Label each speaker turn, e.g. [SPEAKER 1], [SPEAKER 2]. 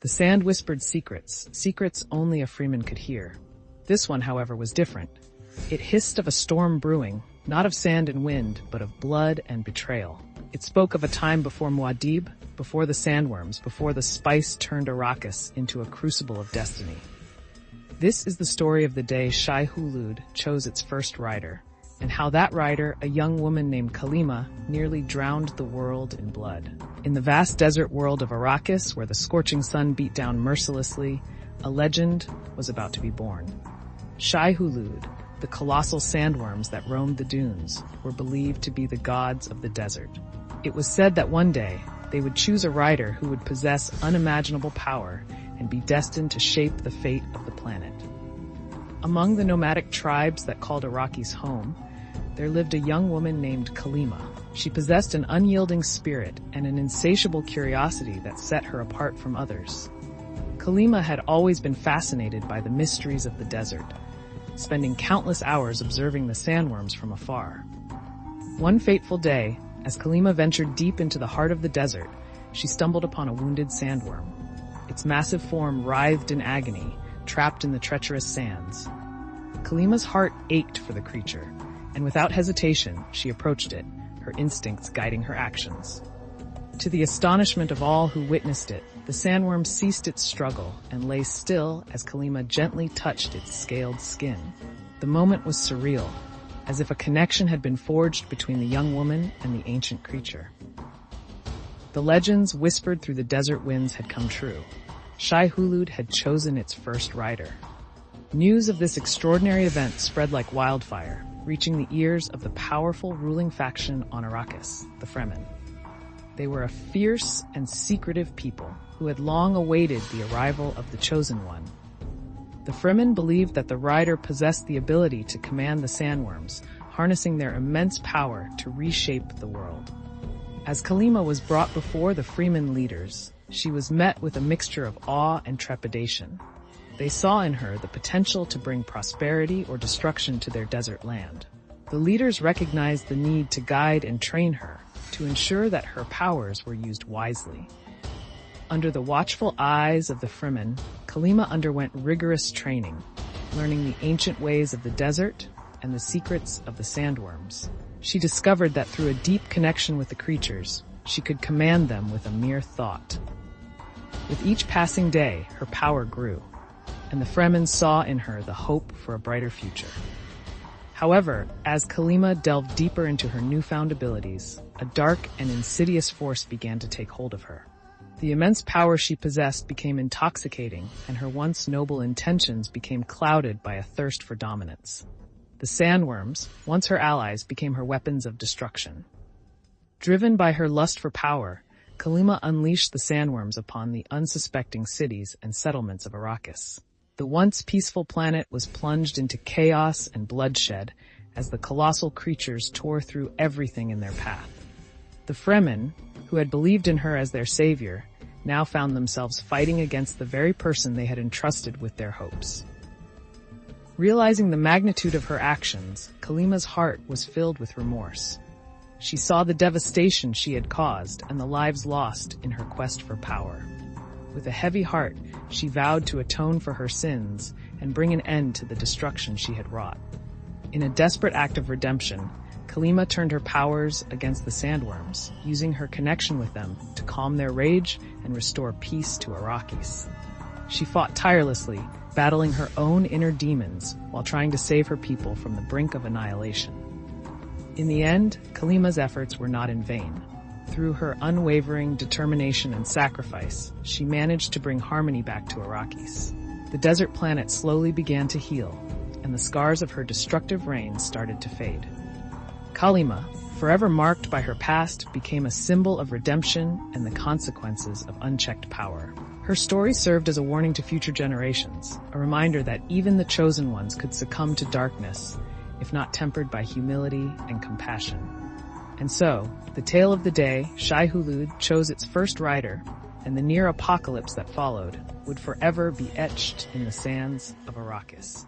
[SPEAKER 1] The sand whispered secrets, secrets only a Freeman could hear. This one, however, was different. It hissed of a storm brewing, not of sand and wind, but of blood and betrayal. It spoke of a time before Muad'Dib, before the sandworms, before the spice turned Arrakis into a crucible of destiny. This is the story of the day Shai-Hulud chose its first rider, and how that rider, a young woman named Kalima, nearly drowned the world in blood. In the vast desert world of Arrakis, where the scorching sun beat down mercilessly, a legend was about to be born. Shai-Hulud, the colossal sandworms that roamed the dunes, were believed to be the gods of the desert. It was said that one day, they would choose a rider who would possess unimaginable power and be destined to shape the fate of the planet. Among the nomadic tribes that called Arrakis home, there lived a young woman named Kalima. She possessed an unyielding spirit and an insatiable curiosity that set her apart from others. Kalima had always been fascinated by the mysteries of the desert, spending countless hours observing the sandworms from afar. One fateful day, as Kalima ventured deep into the heart of the desert, she stumbled upon a wounded sandworm. Its massive form writhed in agony, trapped in the treacherous sands. Kalima's heart ached for the creature, and without hesitation, she approached it, her instincts guiding her actions. To the astonishment of all who witnessed it, the sandworm ceased its struggle and lay still as Kalima gently touched its scaled skin. The moment was surreal, as if a connection had been forged between the young woman and the ancient creature. The legends whispered through the desert winds had come true. Shai-Hulud had chosen its first rider. News of this extraordinary event spread like wildfire, reaching the ears of the powerful ruling faction on Arrakis, the Fremen. They were a fierce and secretive people who had long awaited the arrival of the Chosen One. The Fremen believed that the rider possessed the ability to command the sandworms, harnessing their immense power to reshape the world. As Kalima was brought before the Fremen leaders, she was met with a mixture of awe and trepidation. They saw in her the potential to bring prosperity or destruction to their desert land. The leaders recognized the need to guide and train her, to ensure that her powers were used wisely. Under the watchful eyes of the Fremen, Kalima underwent rigorous training, learning the ancient ways of the desert and the secrets of the sandworms. She discovered that through a deep connection with the creatures, she could command them with a mere thought. With each passing day, her power grew, and the Fremen saw in her the hope for a brighter future. However, as Kalima delved deeper into her newfound abilities, a dark and insidious force began to take hold of her. The immense power she possessed became intoxicating, and her once noble intentions became clouded by a thirst for dominance. The sandworms, once her allies, became her weapons of destruction. Driven by her lust for power, Kalima unleashed the sandworms upon the unsuspecting cities and settlements of Arrakis. The once peaceful planet was plunged into chaos and bloodshed as the colossal creatures tore through everything in their path. The Fremen, who had believed in her as their savior, now found themselves fighting against the very person they had entrusted with their hopes. Realizing the magnitude of her actions, Kalima's heart was filled with remorse. She saw the devastation she had caused and the lives lost in her quest for power. With a heavy heart, she vowed to atone for her sins and bring an end to the destruction she had wrought. In a desperate act of redemption, Kalima turned her powers against the sandworms, using her connection with them to calm their rage and restore peace to Arrakis. She fought tirelessly, battling her own inner demons while trying to save her people from the brink of annihilation. In the end, Kalima's efforts were not in vain. Through her unwavering determination and sacrifice, she managed to bring harmony back to Arrakis. The desert planet slowly began to heal, and the scars of her destructive reign started to fade. Kalima, forever marked by her past, became a symbol of redemption and the consequences of unchecked power. Her story served as a warning to future generations, a reminder that even the chosen ones could succumb to darkness, if not tempered by humility and compassion. And so, the tale of the day Shai-Hulud chose its first rider, and the near apocalypse that followed, would forever be etched in the sands of Arrakis.